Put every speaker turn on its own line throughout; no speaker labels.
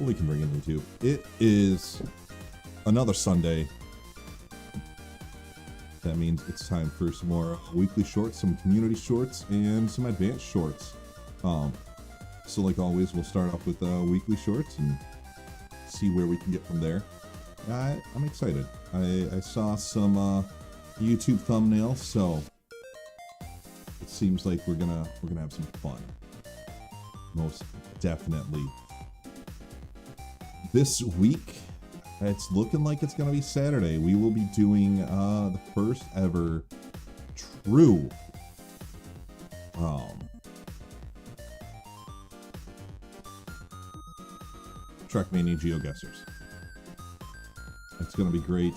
we can bring in YouTube. It is another Sunday. That means it's time for some more weekly shorts, some community shorts, and some advanced shorts. So like always, we'll start off with weekly shorts and see where we can get from there. I'm excited. I saw some YouTube thumbnails, so it seems like we're gonna have some fun. Most definitely. This week, it's looking like it's gonna be Saturday. We will be doing the first ever true Trackmania GeoGuessrs. It's gonna be great.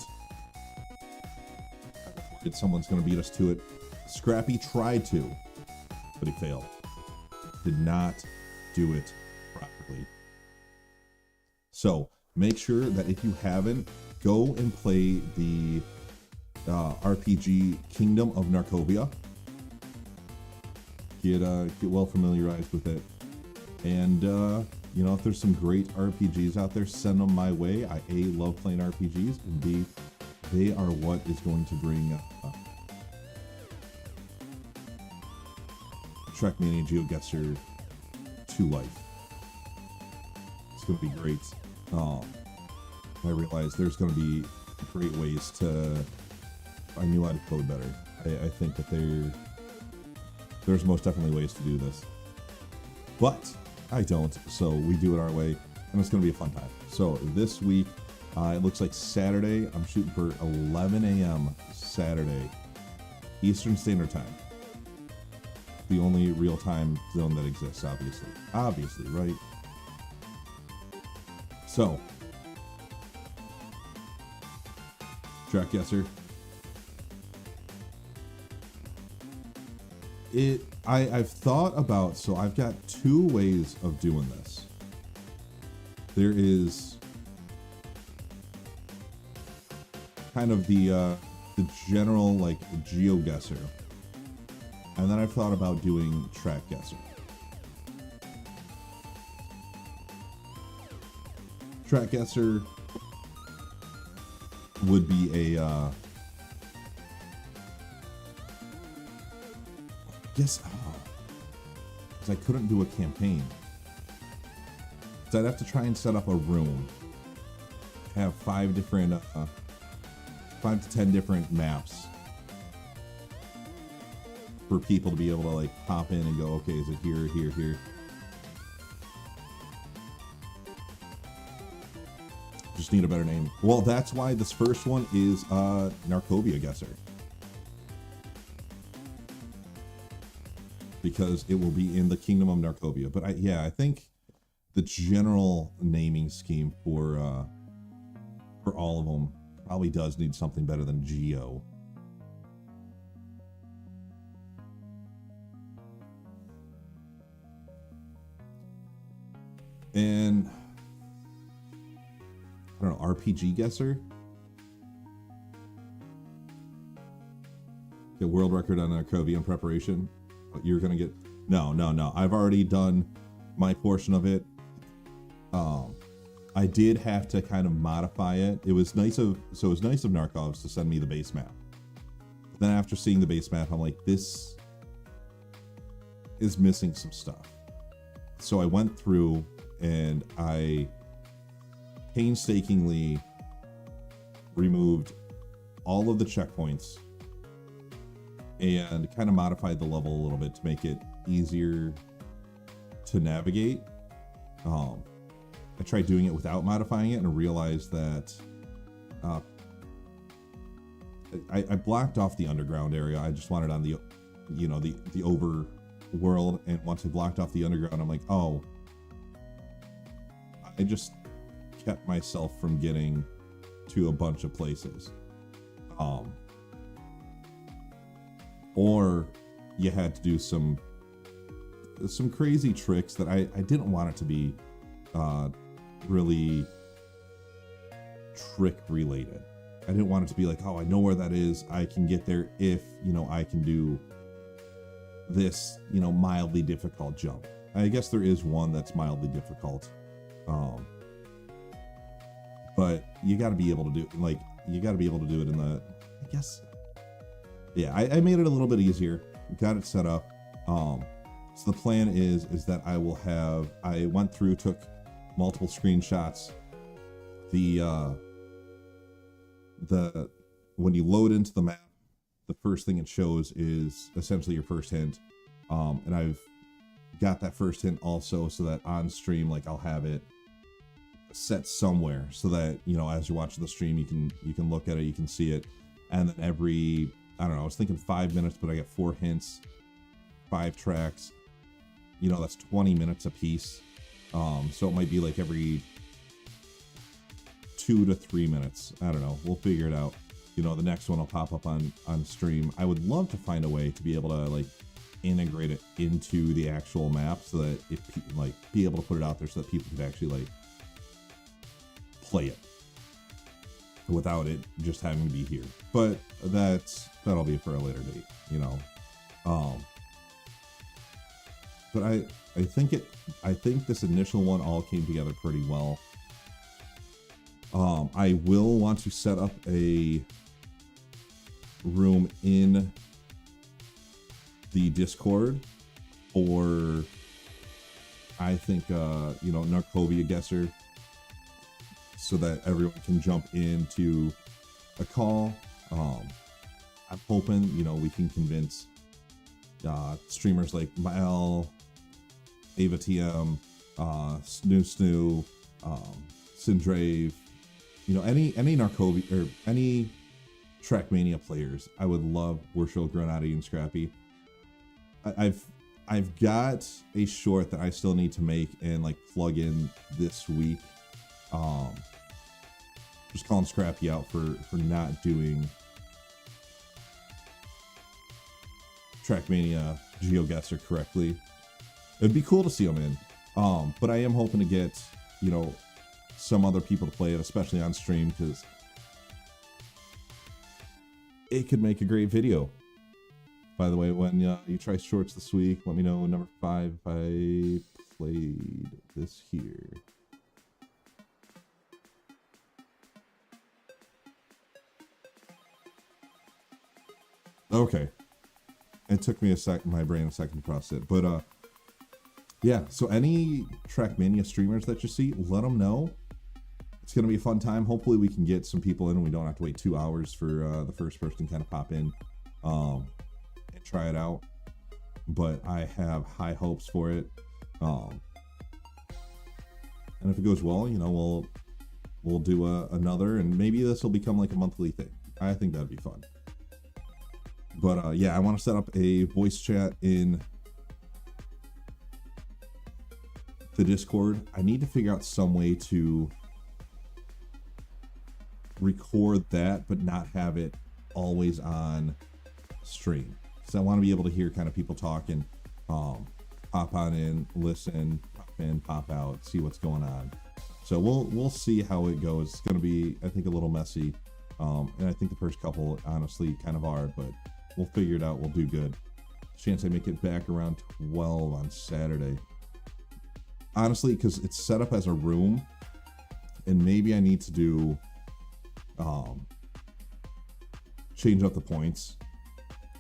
Someone's gonna beat us to it. Scrappy tried to, but he failed. Did not do it properly. So make sure that if you haven't, go and play the RPG Kingdom of Narkovia. Get well familiarized with it, and you know, if there's some great RPGs out there, send them my way. I love playing RPGs, and B, they are what is going to bring Trackmania GeoGuessr to life. It's going to be great. I realized there's going to be great ways to. I knew how to code better. I think that there's most definitely ways to do this, but I don't. So we do it our way, and it's going to be a fun time. So this week, it looks like Saturday. I'm shooting for 11 a.m. Saturday, Eastern Standard Time. The only real time zone that exists, obviously, right? So, TrackGuessr. I've thought about, so I've got two ways of doing this. There is kind of the general like GeoGuessr, and then I've thought about doing TrackGuessr. TrackGuessr would be a because I couldn't do a campaign. So I'd have to try and set up a room, have 5 to 10 different maps for people to be able to like pop in and go, okay, is it here, here, here? Just need a better name. Well, that's why this first one is Narkovia Guesser. Because it will be in the Kingdom of Narkovia. But I think the general naming scheme for all of them probably does need something better than Geo. And I don't know, RPG Guesser? Get world record on Narkovia in preparation. You're gonna get no. I've already done my portion of it. I did have to kind of modify it. It was nice of Narkovs to send me the base map. Then after seeing the base map, I'm like, this is missing some stuff. So I went through and I painstakingly removed all of the checkpoints and kind of modified the level a little bit to make it easier to navigate. I tried doing it without modifying it and realized that I blocked off the underground area. I just wanted on the, you know, the overworld. And once I blocked off the underground, I'm like, oh, I just kept myself from getting to a bunch of places. Or you had to do some crazy tricks that I didn't want it to be really trick related. I didn't want it to be like, oh, I know where that is. I can get there if, you know, I can do this, you know, mildly difficult jump. I guess there is one that's mildly difficult. but you got to be able to do like you got to be able to do it in the. I guess. Yeah, I made it a little bit easier. Got it set up. So the plan is that I will have. I went through, took multiple screenshots. The when you load into the map, the first thing it shows is essentially your first hint. And I've got that first hint also so that on stream, like I'll have it set somewhere so that, you know, as you're watching the stream, you can look at it, you can see it. And then every, I don't know, I was thinking 5 minutes, but I get 4 hints, 5 tracks, you know, that's 20 minutes a piece. So it might be like every 2 to 3 minutes. I don't know. We'll figure it out. You know, the next one will pop up on stream. I would love to find a way to be able to like integrate it into the actual map so that if like be able to put it out there so that people could actually like play it without it just having to be here. But that'll be for a later date, you know. But I think this initial one all came together pretty well. I will want to set up a room in the Discord for, I think, you know, Narcovia Guesser, so that everyone can jump into a call. I'm hoping, you know, we can convince streamers like Mael, Ava TM, Snoo, Syndrave, you know, any Narcovia or any Trackmania players. I would love Worship, Grenade, and Scrappy. I've got a short that I still need to make and like plug in this week. Just calling Scrappy out for not doing Trackmania GeoGuessr correctly. It'd be cool to see him in. But I am hoping to get, you know, some other people to play it, especially on stream, because it could make a great video. By the way, when you try shorts this week, let me know number 5 if I played this here. Okay. It took me my brain a second to process it. But yeah, so any Trackmania streamers that you see, let them know. It's going to be a fun time. Hopefully we can get some people in and we don't have to wait 2 hours for the first person to kind of pop in and try it out. But I have high hopes for it. And if it goes well, you know, we'll do another, and maybe this will become like a monthly thing. I think that'd be fun. But yeah, I want to set up a voice chat in the Discord. I need to figure out some way to record that, but not have it always on stream. Because I want to be able to hear kind of people talking, pop on in, listen, pop in, pop out, see what's going on. So we'll see how it goes. It's going to be, I think, a little messy. And I think the first couple honestly kind of are, but we'll figure it out. We'll do good. Chance I make it back around 12 on Saturday. Honestly, because it's set up as a room, and maybe I need to do change up the points.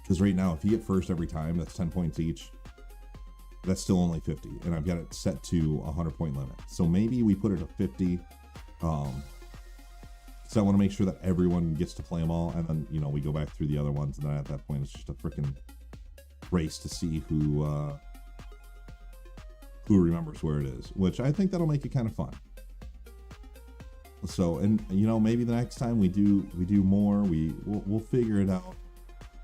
Because right now, if you get first every time, that's 10 points each. That's still only 50, and I've got it set to a 100-point limit. So maybe we put it at 50. So I want to make sure that everyone gets to play them all, and then, you know, we go back through the other ones, and then at that point, it's just a freaking race to see who remembers where it is, which I think that'll make it kind of fun. So, and you know, maybe the next time we do more, we'll figure it out.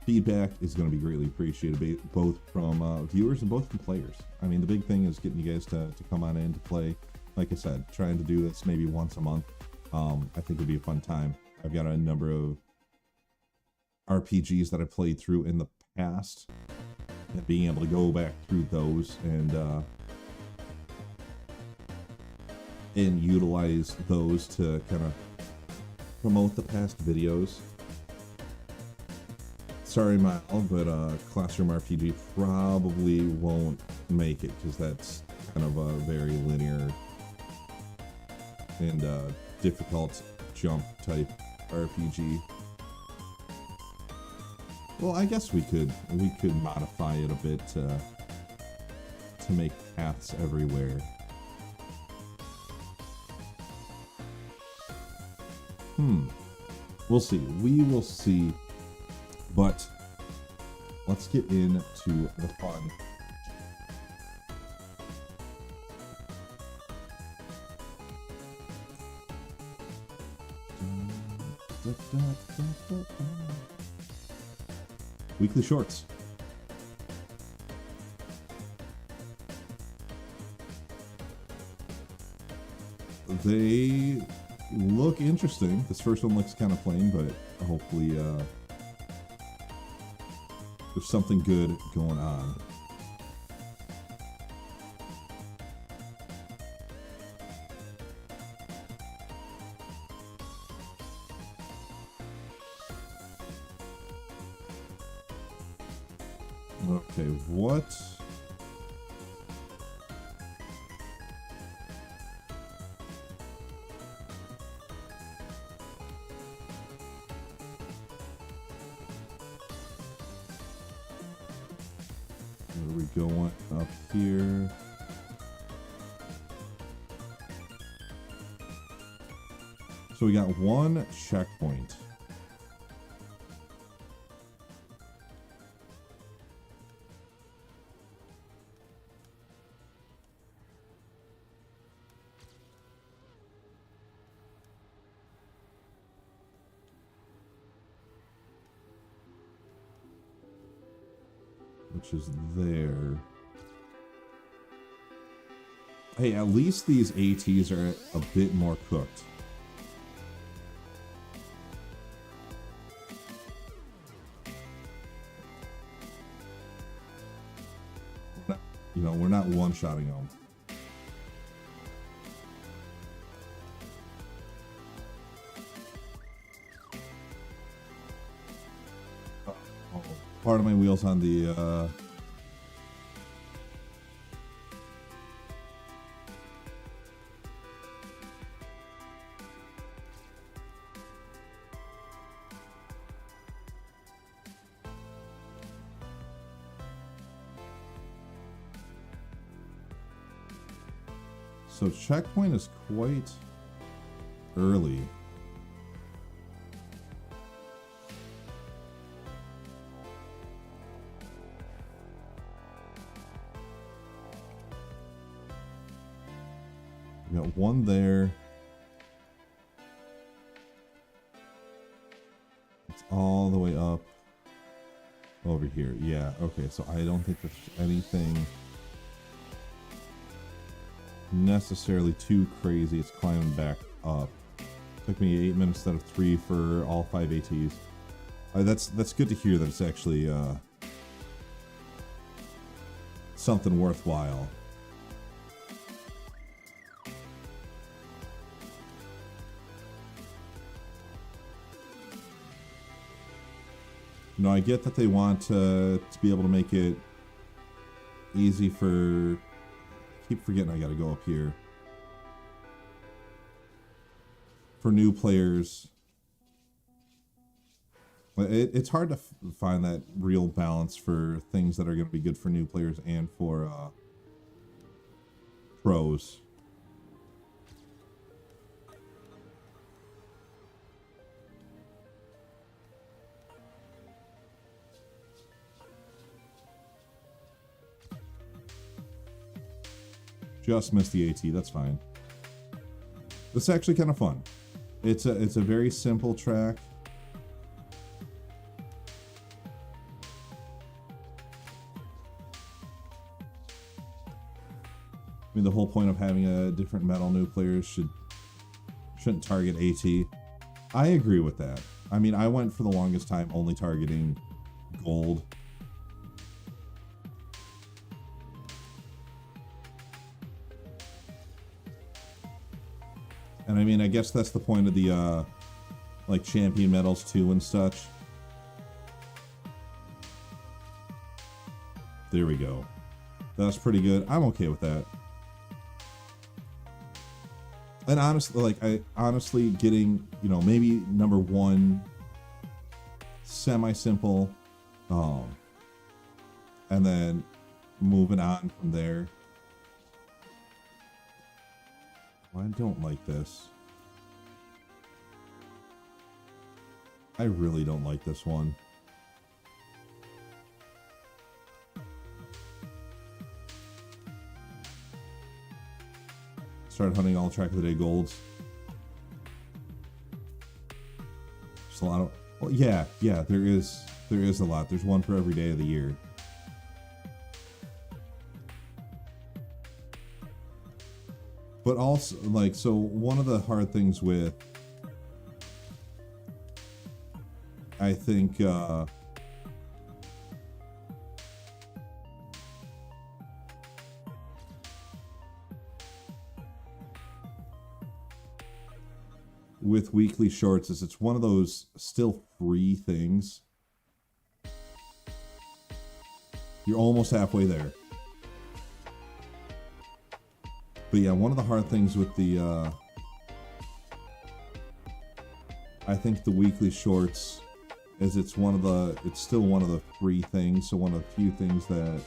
Feedback is going to be greatly appreciated, both from viewers and both from players. I mean, the big thing is getting you guys to come on in to play. Like I said, trying to do this maybe once a month. I think it'd be a fun time. I've got a number of RPGs that I played through in the past, and being able to go back through those and utilize those to kind of promote the past videos. Sorry, Mal, but Classroom RPG probably won't make it because that's kind of a very linear and difficult jump type RPG. Well, I guess we could modify it a bit to make paths everywhere. We'll see. We will see. But let's get into the fun. Weekly shorts. They look interesting. This first one looks kind of plain, but hopefully there's something good going on. Okay, what? Where are we going up here? So we got one checkpoint. Which is there. Hey, at least these ATs are a bit more cooked. You know, we're not one-shotting them. Part of my wheels on the so checkpoint is quite early. We got one there. It's all the way up over here. Yeah, okay, so I don't think there's anything necessarily too crazy. It's climbing back up. Took me 8 minutes instead of 3 for all 5 ATs. That's good to hear that it's actually something worthwhile. You know, I get that they want to be able to make it easy for... keep forgetting I gotta go up here. For new players. It's hard to find that real balance for things that are going to be good for new players and for pros. Just missed the AT, that's fine. This is actually kind of fun. It's a very simple track. I mean, the whole point of having a different metal new players shouldn't target AT. I agree with that. I mean, I went for the longest time only targeting gold. And I mean, I guess that's the point of the, like, champion medals too and such. There we go. That's pretty good. I'm okay with that. And honestly, like I honestly getting, maybe number one, semi-simple, um, and then moving on from there. I don't like this. I really don't like this one. Start hunting all track of the day golds. There's a lot of, well, yeah, there is a lot. There's one for every day of the year. But also, like, so one of the hard things with, I think, with weekly shorts is it's one of those still free things. You're almost halfway there. But yeah, one of the hard things with the, I think the weekly shorts is it's still one of the free things. So one of the few things that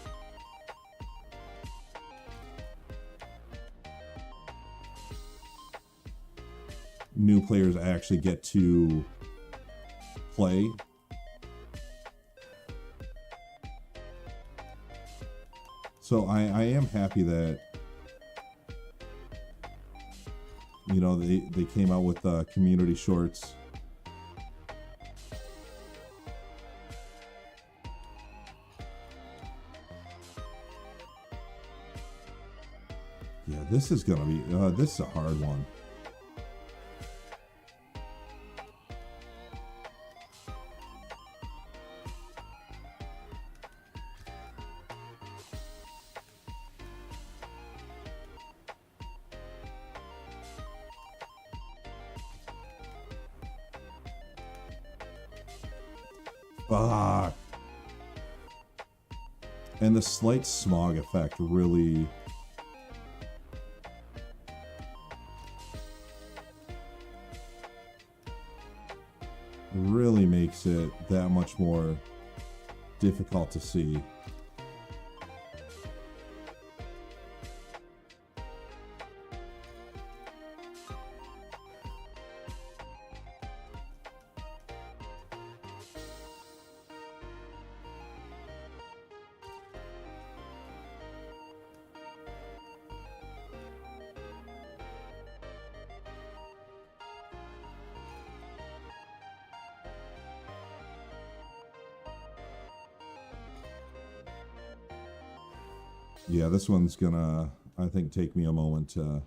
new players actually get to play. So I am happy that, they came out with community shorts. Yeah, this is gonna be, this is a hard one. Fuck. And the slight smog effect really makes it that much more difficult to see. Yeah, this one's gonna, I think, take me a moment to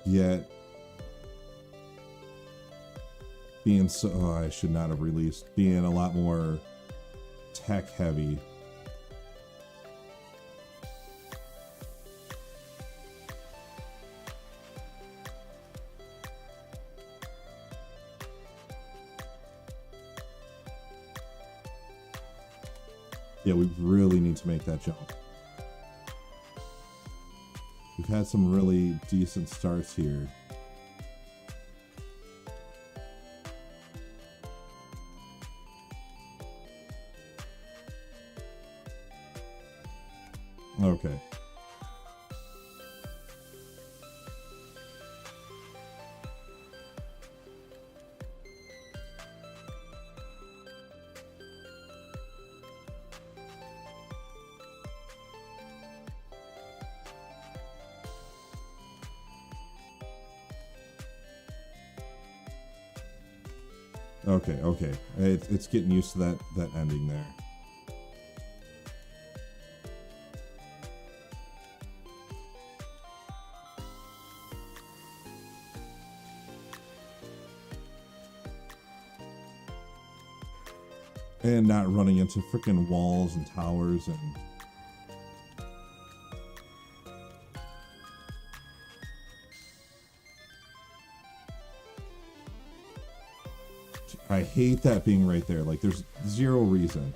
get being so, I should not have released, being a lot more tech heavy. Yeah, we really need to make that jump. We've had some really decent starts here. Okay. Okay. It's getting used to that ending there. And not running into freaking walls and towers and... I hate that being right there. Like, there's zero reason.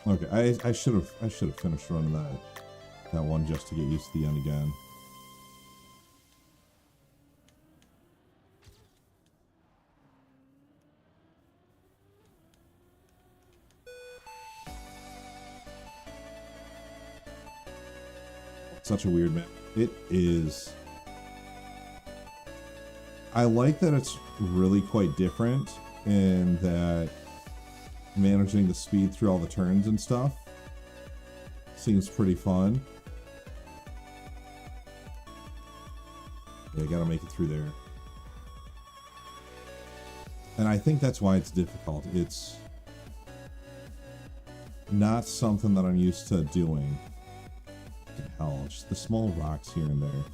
Okay, I should have finished running that one just to get used to the end again. Such a weird map. It is. I like that it's really quite different in that managing the speed through all the turns and stuff seems pretty fun. Yeah, gotta make it through there. And I think that's why it's difficult. It's not something that I'm used to doing. Hell, just the small rocks here and there.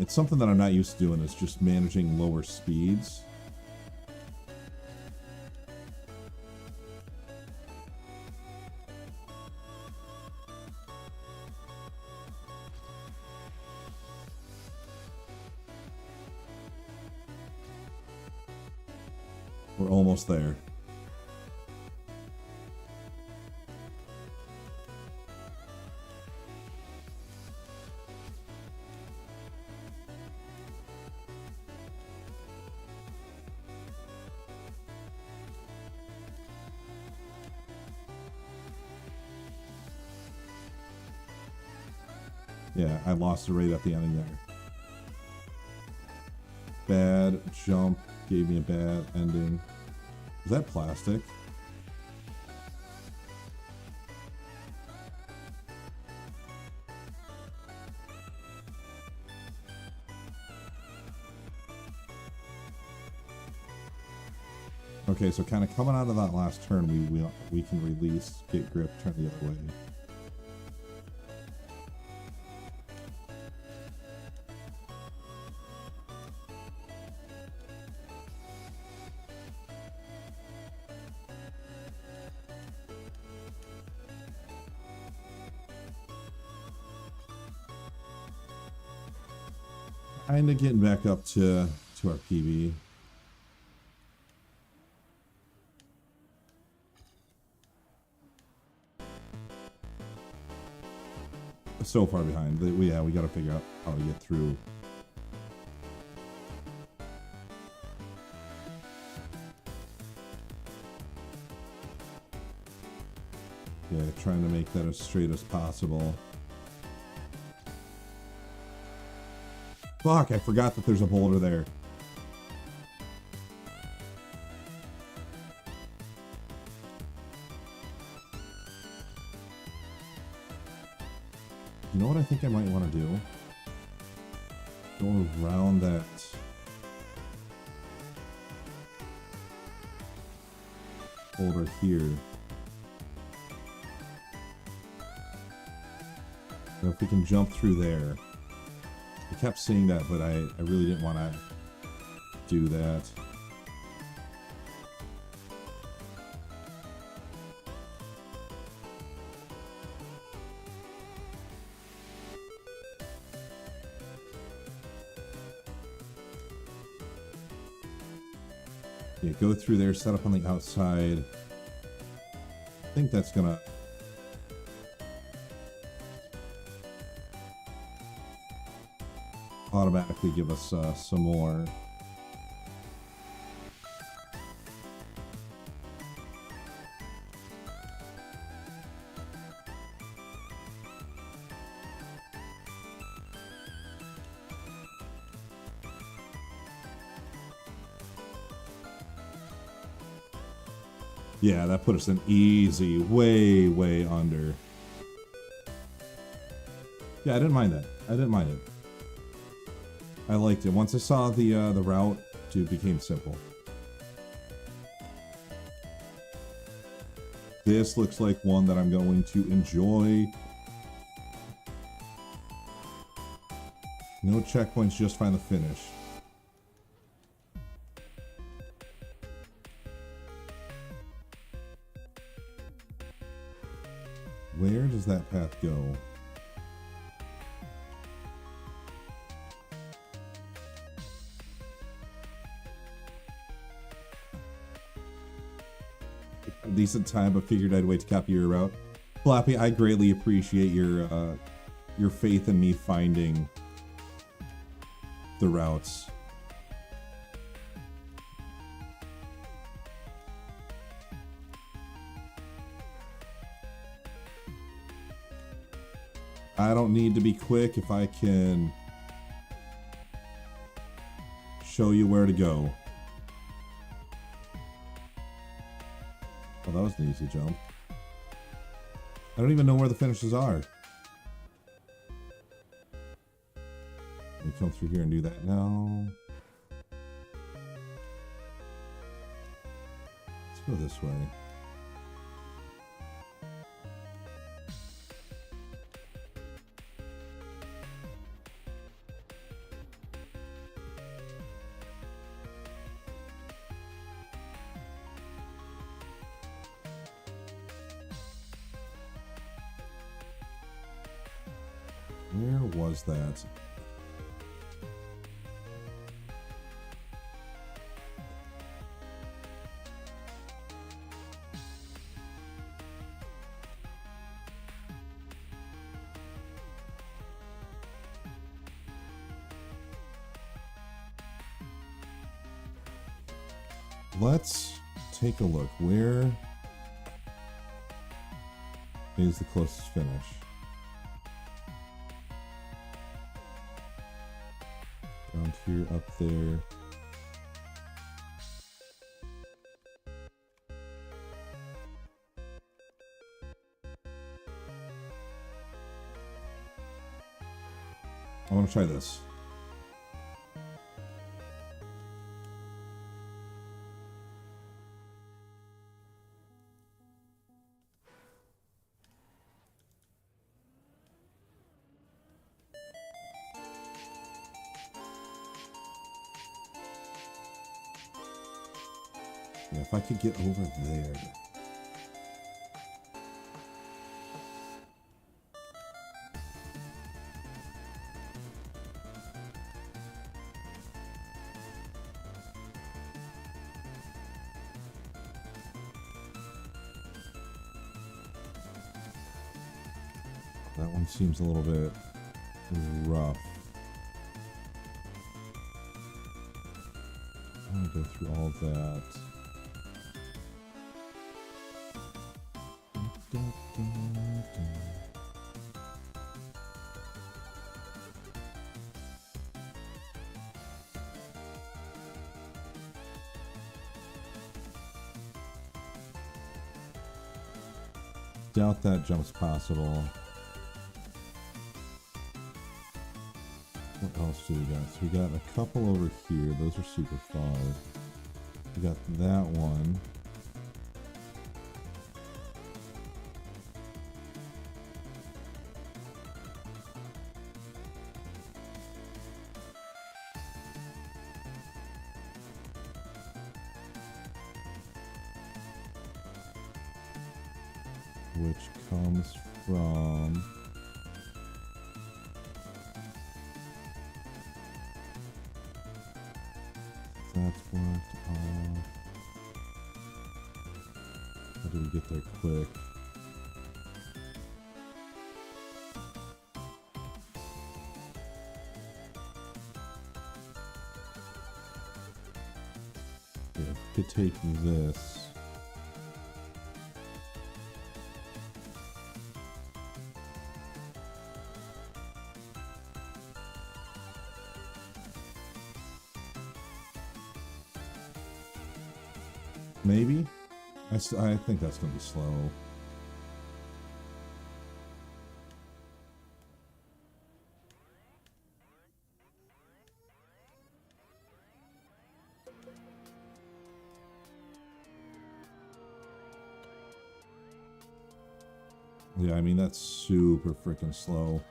It's something that I'm not used to doing, is just managing lower speeds. We're almost there. Yeah, I lost it right at the ending there. Bad jump gave me a bad ending. Is that plastic? Okay, so kind of coming out of that last turn, we can release, get grip, turn the other way. Kind of getting back up to our PB. So far behind. Yeah, we got to figure out how to get through. Yeah, trying to make that as straight as possible. Fuck, I forgot that there's a boulder there. You know what I think I might want to do? Go around that. Boulder here. Now if we can jump through there. I kept seeing that, but I really didn't want to do that. Yeah, go through there, set up on the outside. I think that's gonna... automatically give us some more. Yeah, that put us in easy, way under. Yeah, I didn't mind that. I didn't mind it. I liked it. Once I saw the route, it became simple. This looks like one that I'm going to enjoy. No checkpoints, just find the finish. Where does that path go? a decent time, but figured I'd wait to copy your route. Flappy, I greatly appreciate your faith in me finding the routes. I don't need to be quick if I can show you where to go. Well, that was an easy jump. I don't even know where the finishes are. Let me come through here and do that now. Let's go this way. Where was that? Let's take a look. Where is the closest finish? Down here, up there. I want to try this. Yeah, if I could get over there. That one seems a little bit rough. I'm gonna go through all that. Doubt that jump's possible. What else do we got? So we got a couple over here. Those are super far. We got that one. Which comes from that's blocked off. How do we get there quick? Yeah, we could take this. Maybe? I think that's going to be slow. Yeah, I mean, that's super freaking slow.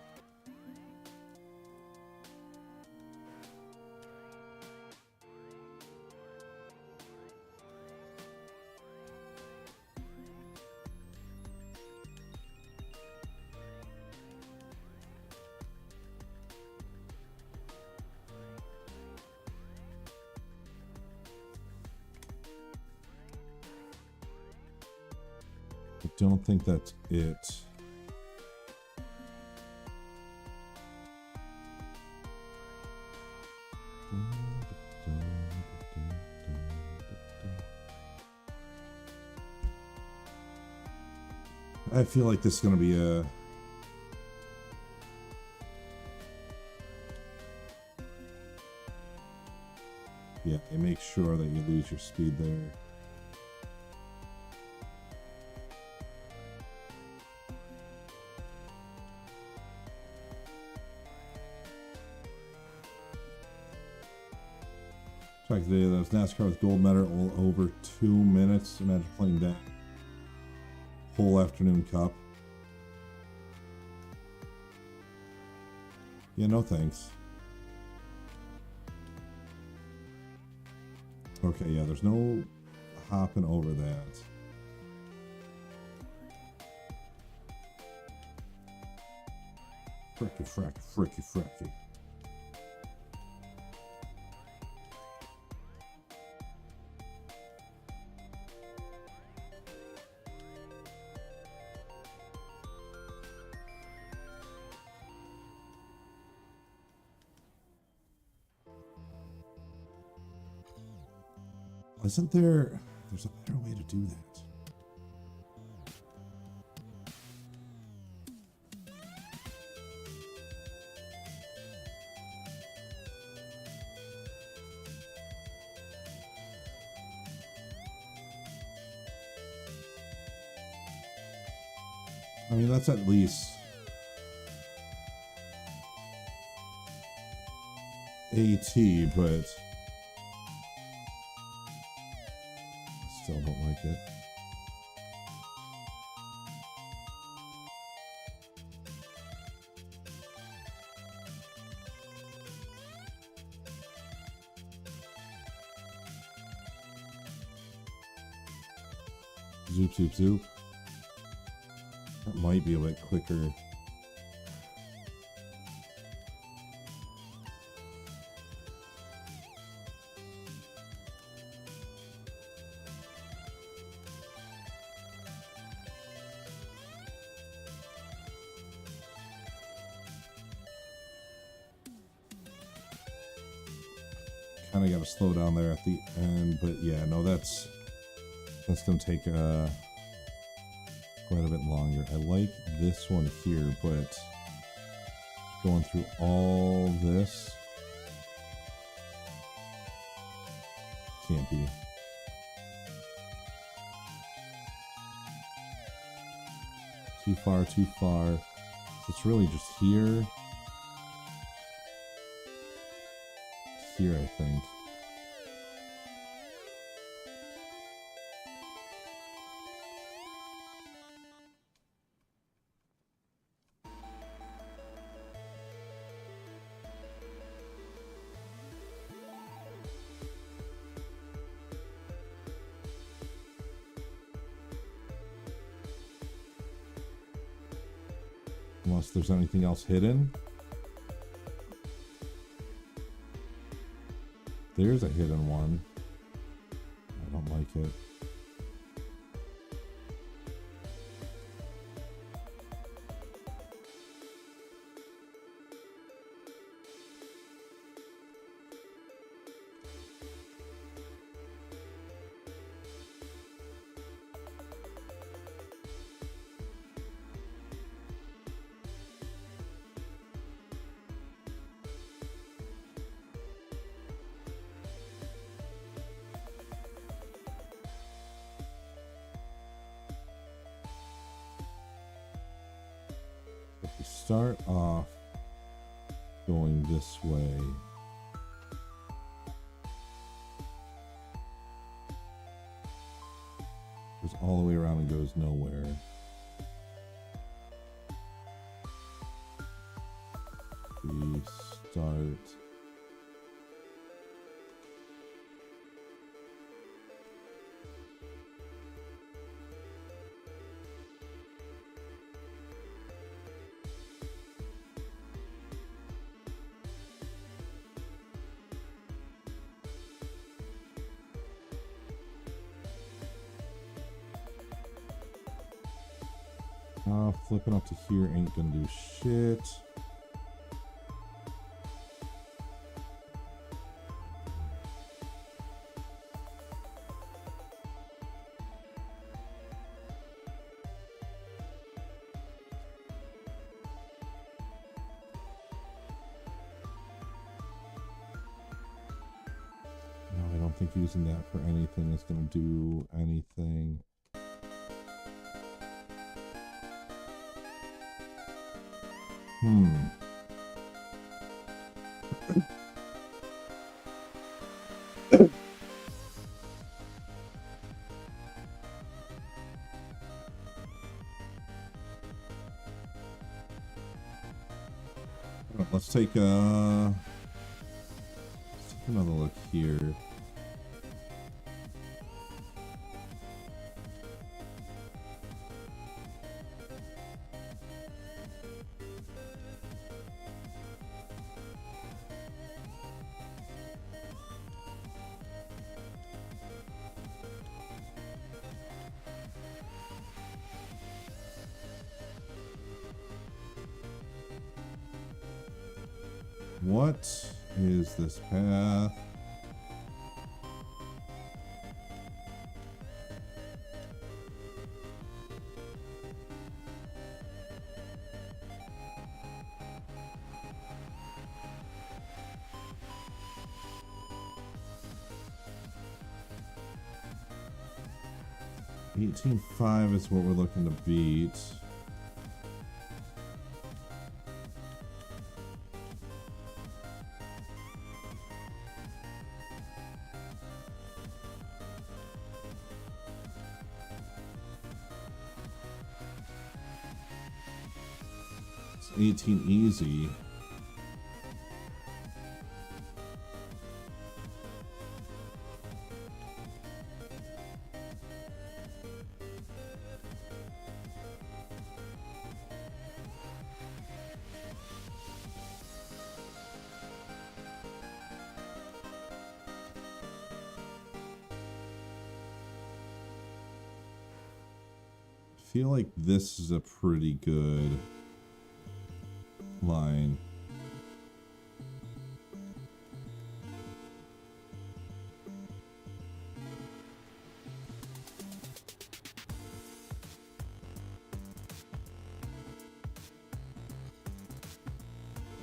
don't think that's it. I feel like this is going to be a... Yeah, it makes sure that you lose your speed there. Track today, that was NASCAR with gold medal over 2 minutes. Imagine playing that whole afternoon cup. Yeah, no thanks. Okay, yeah, there's no hopping over that. Fricky. Isn't there's a better way to do that? I mean, that's at least AT, but still don't like it. Zoop. That might be a bit quicker. Kind of got to slow down there at the end, but yeah, no, that's going to take quite a bit longer. I like this one here, but going through all this can't be. Too far. So it's really just here, I think. Unless there's anything else hidden. There's a hidden one. I don't like it. If we start off going this way, goes all the way around and goes nowhere. We start Flipping up to here ain't gonna do shit. No, I don't think using that for anything is gonna do anything. Let's take another look here. What is this path? $18.5 is what we're looking to beat. It's 18 easy. I feel like this is a pretty good line.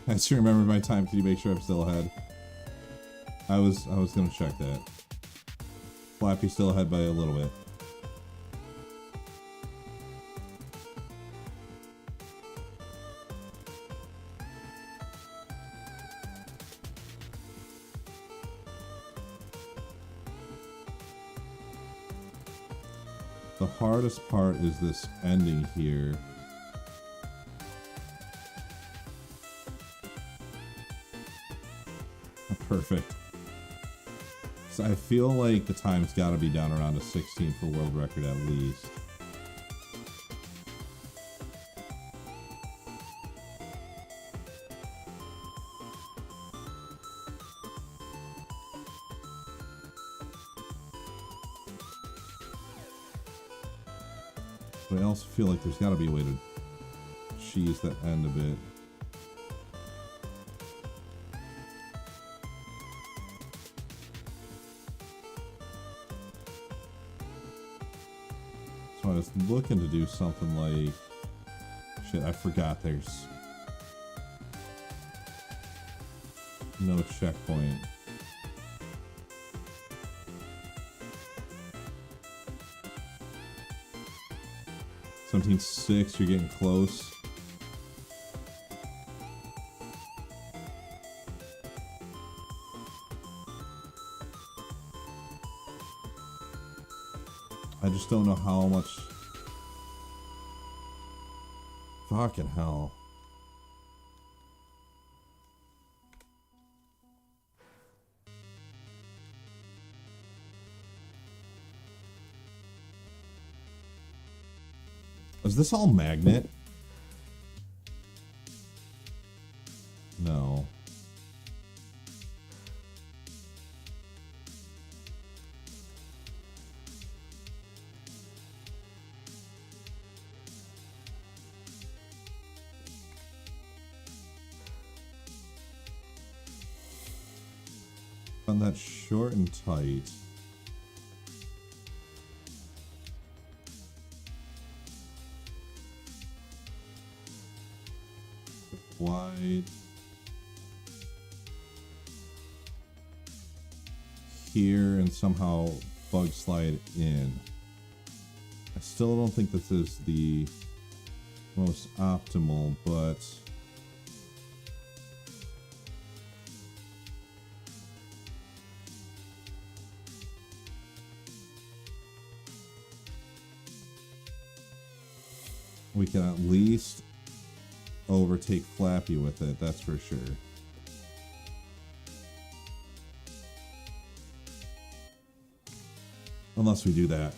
I just remember my time. Can you make sure I'm still ahead? I was gonna check that. Flappy still ahead by a little bit. The hardest part is this ending here. Perfect. So I feel like the time's got to be down around a 16 for world record at least. But I also feel like there's got to be a way to cheese that end a bit. So I was looking to do something like... Shit, I forgot there's no checkpoint. $17.6, you're getting close. I just don't know how much. Fucking hell. Is this all magnet? No. On that short and tight. Wide. Here and somehow bug slide in. I still don't think this is the most optimal, but we can at least overtake Flappy with it, that's for sure. Unless we do that.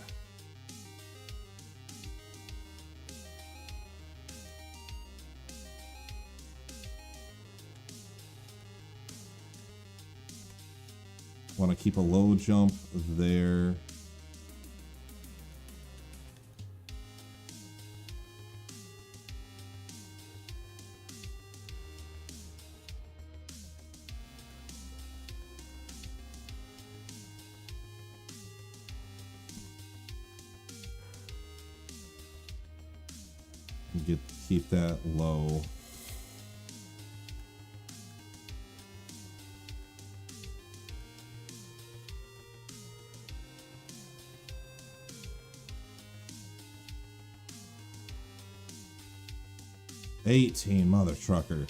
Want to keep a low jump there. Keep that low. $18, mother trucker.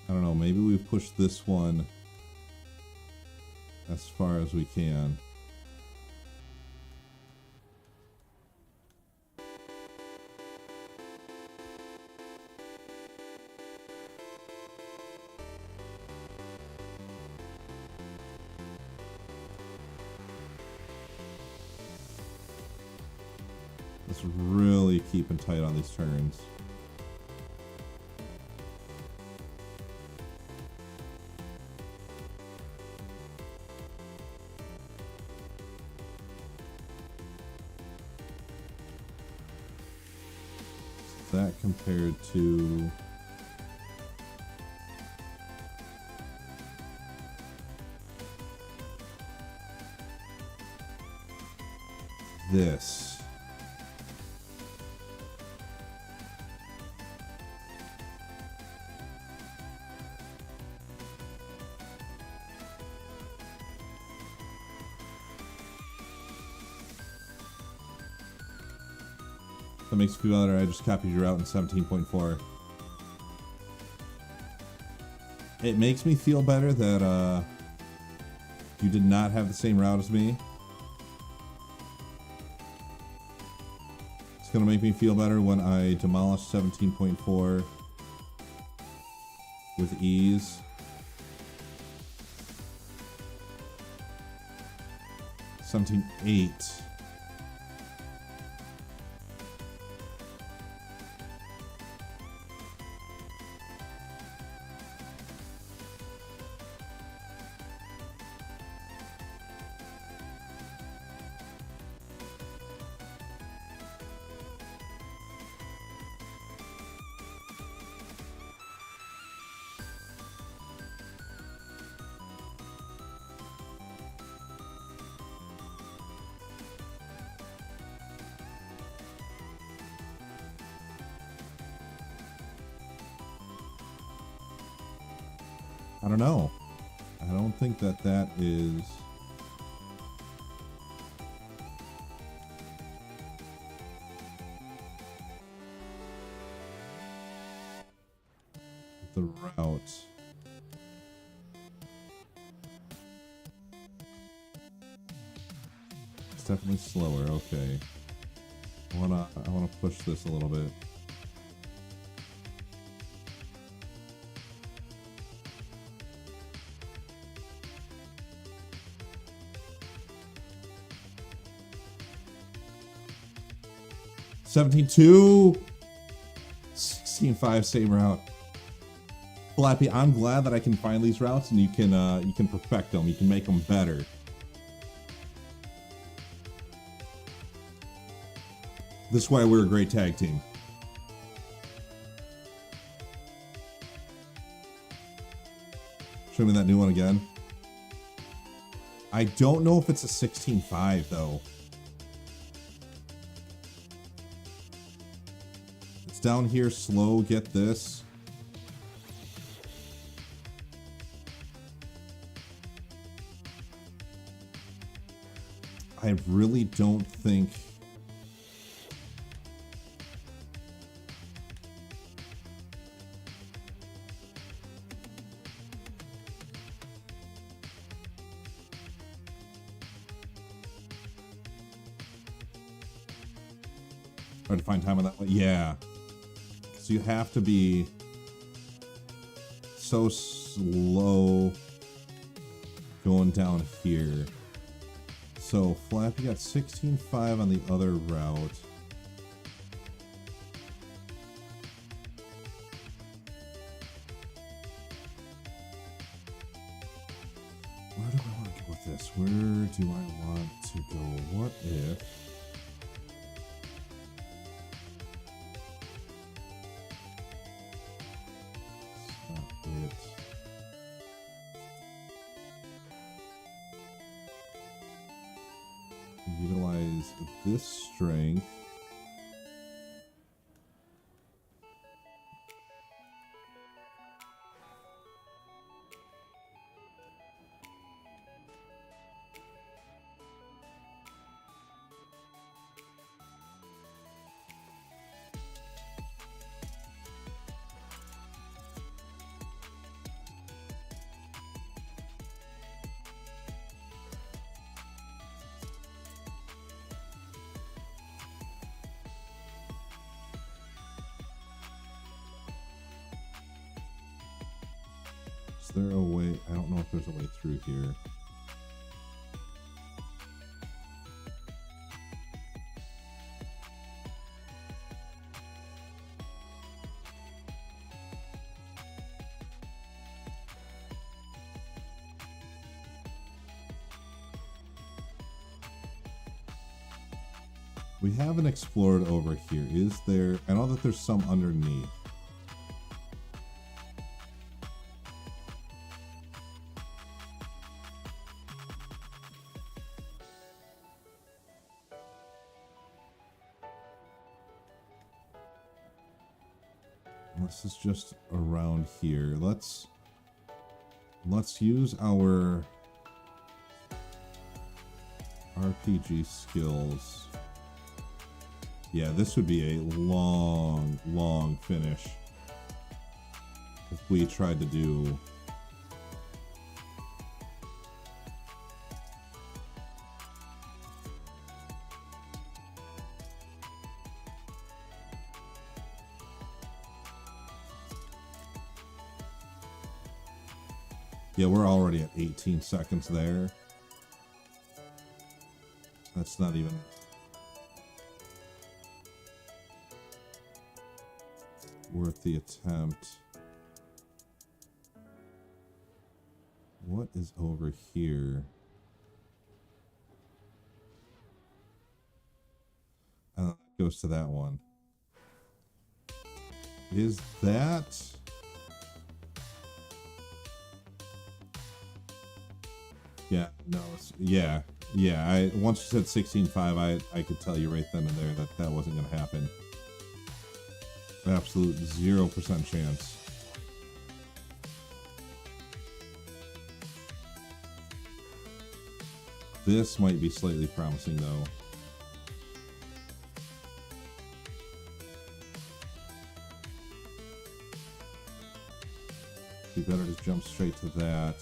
I don't know, maybe we've pushed this one as far as we can. Just really keeping tight on these turns. That compared to this. That makes you feel better. I just copied your route in 17.4. It makes me feel better that you did not have the same route as me. It's gonna make me feel better when I demolish 17.4 with ease. 17.8. I don't know. I don't think that that is the route. It's definitely slower. Okay. I wanna push this a little bit. $17.2, $16.5, same route. Flappy, I'm glad that I can find these routes and you can perfect them. You can make them better. This is why we're a great tag team. Show me that new one again. I don't know if it's a 16.5 though. It's down here, slow, get this. I really don't think... Trying to find time on that one. Yeah. So you have to be so slow going down here. So Flappy got 16.5 on the other route. Where do I want to go with this? Where do I want to go? What if... Utilize this strength. Is there a way? I don't know if there's a way through here. We haven't explored over here. Is there? I know that there's some underneath. This is just around here. Let's use our RPG skills. Yeah, this would be a long finish if we tried to do... Yeah, we're already at 18 seconds there. That's not even... worth the attempt. What is over here? That goes to that one. Is that... Yeah, no, yeah. Once you said 16.5, I could tell you right then and there that that wasn't going to happen. Absolute 0% chance. This might be slightly promising, though. You better just jump straight to that.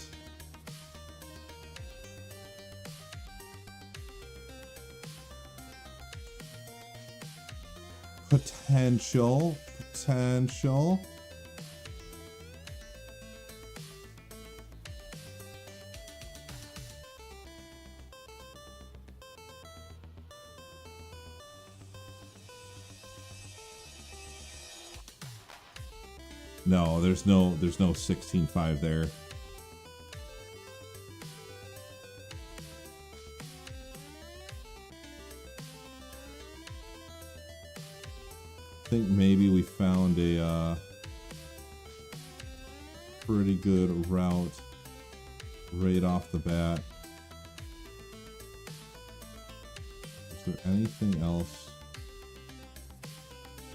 Potential. No, there's no 16.5 there. I think maybe we found a pretty good route right off the bat. Is there anything else?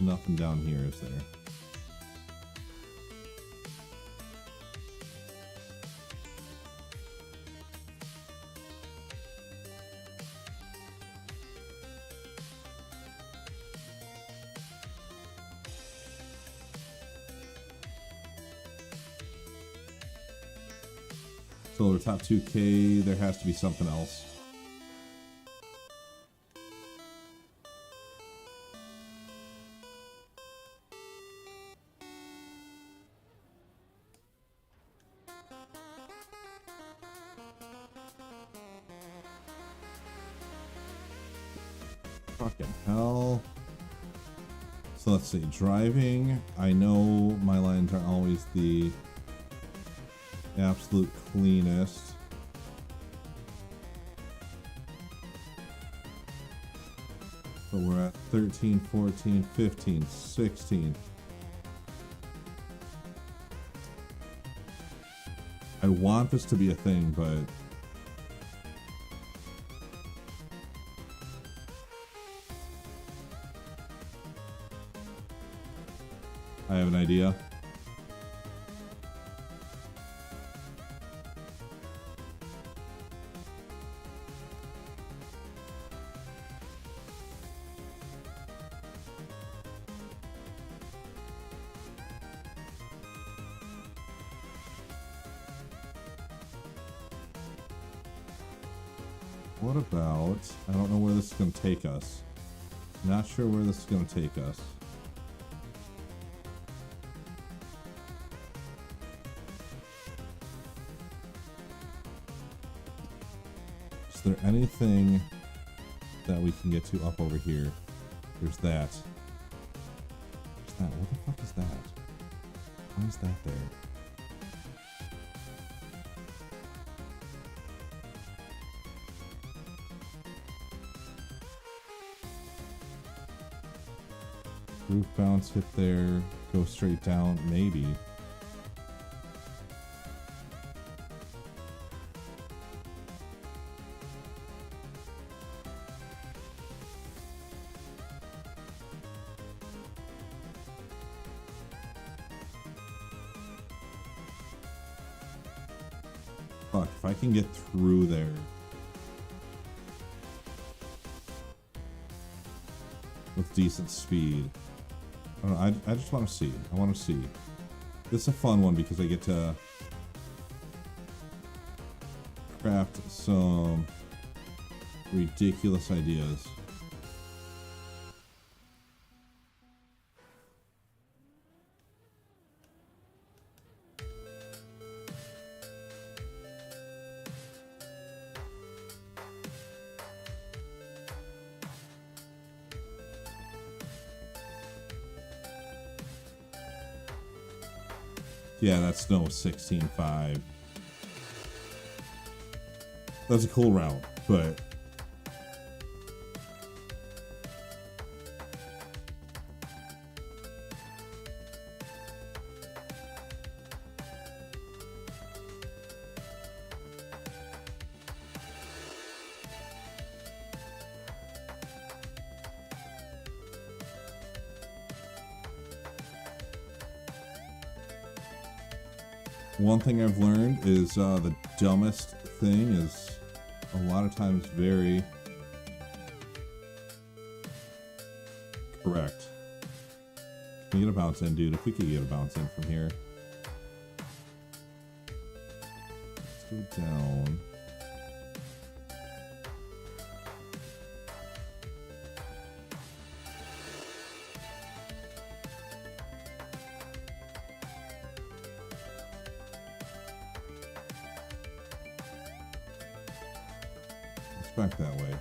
Nothing down here, is there? So the top 2K, there has to be something else. Fucking hell. So let's see, driving. I know my lines aren't always the absolute cleanest. But we're at 13, 14, 15, 16. I want this to be a thing, but I have an idea. What about, I don't know where this is going to take us. Not sure where this is going to take us. Is there anything that we can get to up over here? There's that. There's that. What the fuck is that? Why is that there? Roof bounce, hit there, go straight down, maybe. Fuck, if I can get through there. With decent speed. I don't know, I just want to see. I want to see. This is a fun one because I get to craft some ridiculous ideas. Yeah, that's no 16.5. That's a cool route, but one thing I've learned is the dumbest thing is a lot of times very correct. Can we get a bounce in, dude? If we could get a bounce in from here. Let's go down. Back that way.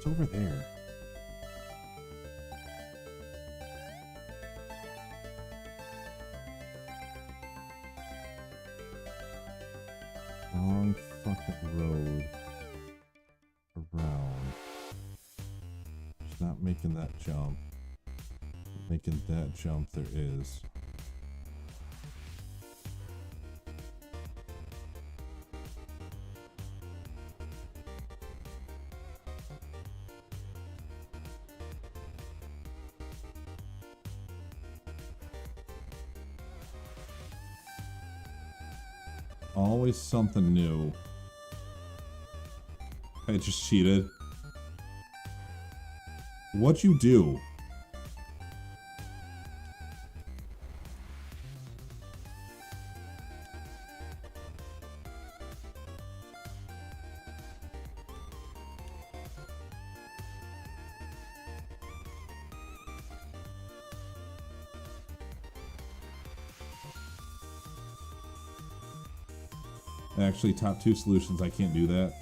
It's over there. Long fucking road around. Just not making that jump. Making that jump there is. Always something new. I just cheated. What'd you do? Actually, top 2 solutions, I can't do that.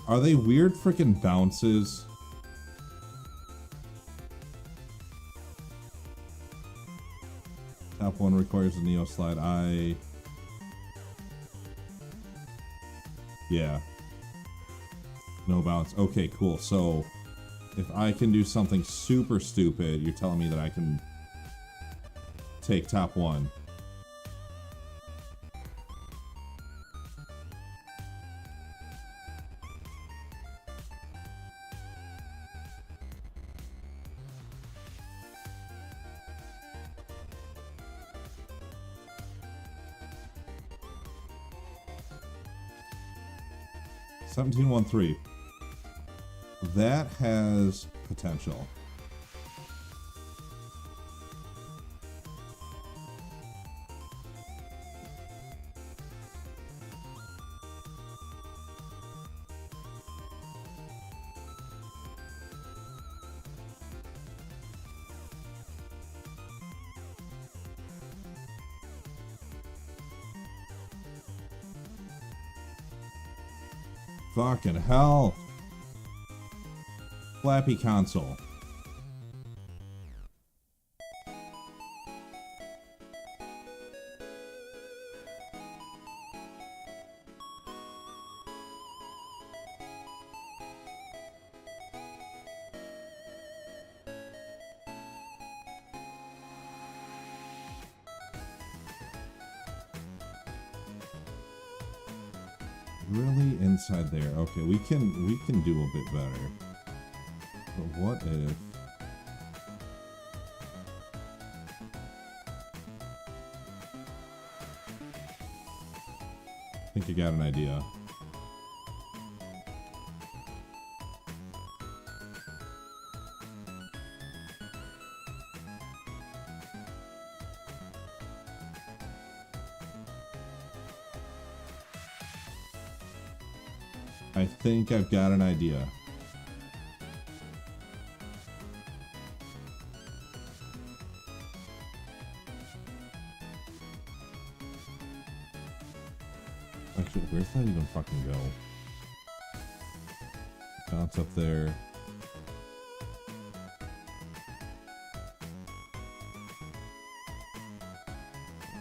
Are they weird freaking bounces? Top 1 requires a Neo slide. Yeah. No bounce. Okay, cool. So, if I can do something super stupid, you're telling me that I can take top 1. $17.13. That has potential. Fucking hell. Flappy console. Really inside there. Okay, we can do a bit better. But what if I think I got an idea. I think I've got an idea. Actually, where's that even fucking go? Bounce up there.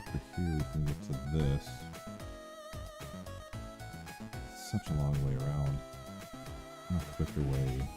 Over here we can get to this. Such a long way around. Not a quicker way.